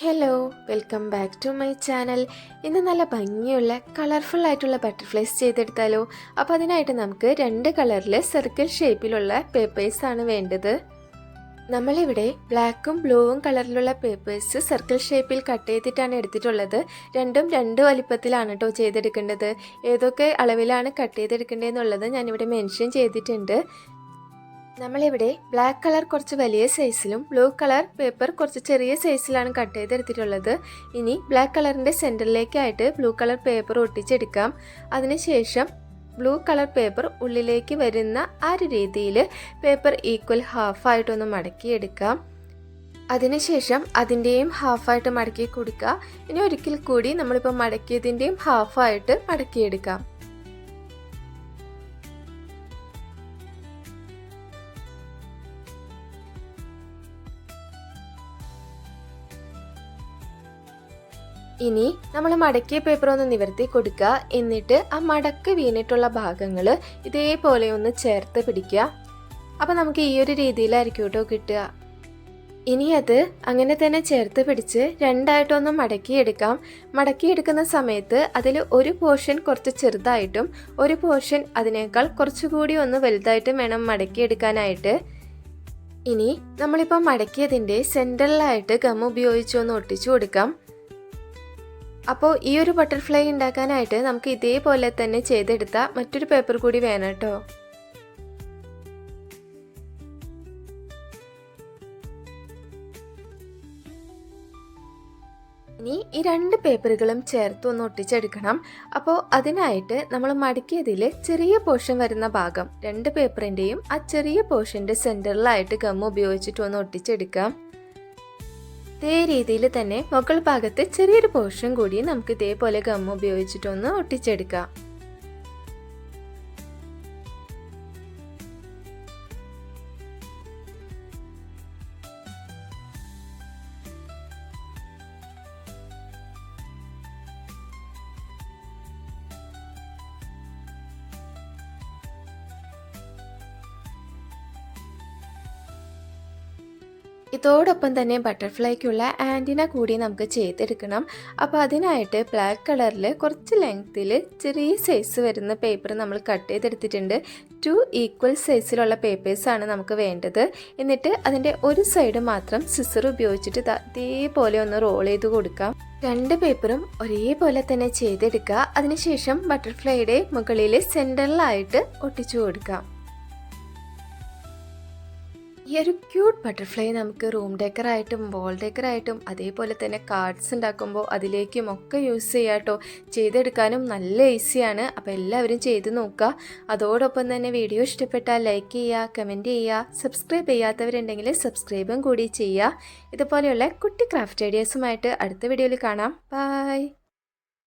Hello, welcome back to my channel. ഇന്ന് നല്ല ഭംഗിയുള്ള കളർഫുൾ ആയിട്ടുള്ള ബട്ടർഫ്ലൈസ് ചെയ്തെടുത്താലോ? അപ്പോൾ അതിനായിട്ട് നമുക്ക് 2 കളറിൽ സർക്കിൾ ഷേപ്പിലുള്ള പേപ്പേഴ്സാണ് വേണ്ടത്. നമ്മളിവിടെ ബ്ലാക്കും ബ്ലൂവും കളറിലുള്ള പേപ്പേഴ്സ് സർക്കിൾ ഷേപ്പിൽ കട്ട് ചെയ്തിട്ടാണ് എടുത്തിട്ടുള്ളത്. രണ്ടും 2 വലിപ്പത്തിലാണ് കേട്ടോ ചെയ്തെടുക്കേണ്ടത്. ഏതൊക്കെ അളവിലാണ് കട്ട് ചെയ്തെടുക്കേണ്ടതെന്നുള്ളത് ഞാനിവിടെ മെൻഷൻ ചെയ്തിട്ടുണ്ട്. നമ്മളിവിടെ ബ്ലാക്ക് കളർ കുറച്ച് വലിയ സൈസിലും ബ്ലൂ കളർ പേപ്പർ കുറച്ച് ചെറിയ സൈസിലാണ് കട്ട് ചെയ്തെടുത്തിട്ടുള്ളത്. ഇനി ബ്ലാക്ക് കളറിൻ്റെ സെൻറ്ററിലേക്കായിട്ട് ബ്ലൂ കളർ പേപ്പർ ഒട്ടിച്ചെടുക്കാം. അതിനുശേഷം ബ്ലൂ കളർ പേപ്പർ ഉള്ളിലേക്ക് വരുന്ന ആ ഒരു രീതിയിൽ പേപ്പർ ഈക്വൽ ഹാഫായിട്ടൊന്ന് മടക്കിയെടുക്കാം. അതിനുശേഷം അതിൻ്റെയും ഹാഫായിട്ട് മടക്കി കൊടുക്കുക. ഇനി ഒരിക്കൽ കൂടി നമ്മളിപ്പോൾ മടക്കിയതിൻ്റെയും ഹാഫായിട്ട് മടക്കിയെടുക്കാം. ഇനി നമ്മൾ മടക്കിയ പേപ്പർ ഒന്ന് നിവർത്തി കൊടുക്കുക. എന്നിട്ട് ആ മടക്ക് വീണിട്ടുള്ള ഭാഗങ്ങൾ ഇതേപോലെ ഒന്ന് ചേർത്ത് പിടിക്കുക. അപ്പോൾ നമുക്ക് ഈ ഒരു രീതിയിലായിരിക്കും കേട്ടോ കിട്ടുക. ഇനി അത് അങ്ങനെ തന്നെ ചേർത്ത് പിടിച്ച് രണ്ടായിട്ടൊന്ന് മടക്കിയെടുക്കാം. മടക്കിയെടുക്കുന്ന സമയത്ത് അതിൽ ഒരു പോർഷൻ കുറച്ച് ചെറുതായിട്ടും ഒരു പോർഷൻ അതിനേക്കാൾ കുറച്ചുകൂടി ഒന്ന് വലുതായിട്ടും വേണം മടക്കിയെടുക്കാനായിട്ട്. ഇനി നമ്മളിപ്പോൾ മടക്കിയതിൻ്റെ സെൻറ്ററിലായിട്ട് ഗം ഉപയോഗിച്ച് ഒന്ന് ഒട്ടിച്ചു കൊടുക്കാം. അപ്പോൾ ഈ ഒരു ബട്ടർഫ്ലൈ ഉണ്ടാക്കാനായിട്ട് നമുക്ക് ഇതേപോലെ തന്നെ ചെയ്തെടുത്താൽ മറ്റൊരു പേപ്പർ കൂടി വേണം കേട്ടോ. ഇനി ഈ 2 പേപ്പറുകളും ചേർത്ത് ഒന്ന് ഒട്ടിച്ചെടുക്കണം. അപ്പോൾ അതിനായിട്ട് നമ്മൾ മടക്കിയതിൽ ചെറിയ പോർഷൻ വരുന്ന ഭാഗം 2 പേപ്പറിൻ്റെയും ആ ചെറിയ പോർഷൻ്റെ സെൻറ്ററിലായിട്ട് ഗം ഉപയോഗിച്ചിട്ട് ഒന്ന് ഒട്ടിച്ചെടുക്കാം. ഇതേ രീതിയിൽ തന്നെ മുകൾ ഭാഗത്ത് ചെറിയൊരു പോർഷൻ കൂടി നമുക്ക് ഇതേപോലെ ഗം ഉപയോഗിച്ചിട്ടൊന്ന് ഒട്ടിച്ചെടുക്കാം. ഇതോടൊപ്പം തന്നെ ബട്ടർഫ്ലൈക്കുള്ള ആൻറ്റിന കൂടി നമുക്ക് ചെയ്തെടുക്കണം. അപ്പോൾ അതിനായിട്ട് ബ്ലാക്ക് കളറിൽ കുറച്ച് ലെങ്ത്തിൽ ചെറിയ സൈസ് വരുന്ന പേപ്പർ നമ്മൾ കട്ട് ചെയ്തെടുത്തിട്ടുണ്ട്. 2 ഈക്വൽ സൈസിലുള്ള പേപ്പേഴ്സാണ് നമുക്ക് വേണ്ടത്. എന്നിട്ട് അതിൻ്റെ ഒരു സൈഡ് മാത്രം സിസർ ഉപയോഗിച്ചിട്ട് ഇതേപോലെ ഒന്ന് റോൾ ചെയ്ത് കൊടുക്കാം. 2 പേപ്പറും ഒരേപോലെ തന്നെ ചെയ്തെടുക്കുക. അതിനുശേഷം ബട്ടർഫ്ലൈയുടെ മുകളിൽ സെൻറ്ററിലായിട്ട് ഒട്ടിച്ചു കൊടുക്കാം. ഈ ഒരു ക്യൂട്ട് ബട്ടർഫ്ലൈ നമുക്ക് റൂം ഡെക്കറായിട്ടും വോൾ ഡെക്കറായിട്ടും അതേപോലെ തന്നെ കാർഡ്സ് ഉണ്ടാക്കുമ്പോൾ അതിലേക്കും ഒക്കെ യൂസ് ചെയ്യാം കേട്ടോ. ചെയ്തെടുക്കാനും നല്ല ഈസിയാണ്. അപ്പോൾ എല്ലാവരും ചെയ്ത് നോക്കുക. അതോടൊപ്പം തന്നെ വീഡിയോ ഇഷ്ടപ്പെട്ടാൽ ലൈക്ക് ചെയ്യുക, കമൻറ്റ് ചെയ്യുക, സബ്സ്ക്രൈബ് ചെയ്യാത്തവരുണ്ടെങ്കിൽ സബ്സ്ക്രൈബും കൂടി ചെയ്യുക. ഇതുപോലെയുള്ള കുട്ടി ക്രാഫ്റ്റ് ഐഡിയാസുമായിട്ട് അടുത്ത വീഡിയോയിൽ കാണാം. ബൈ.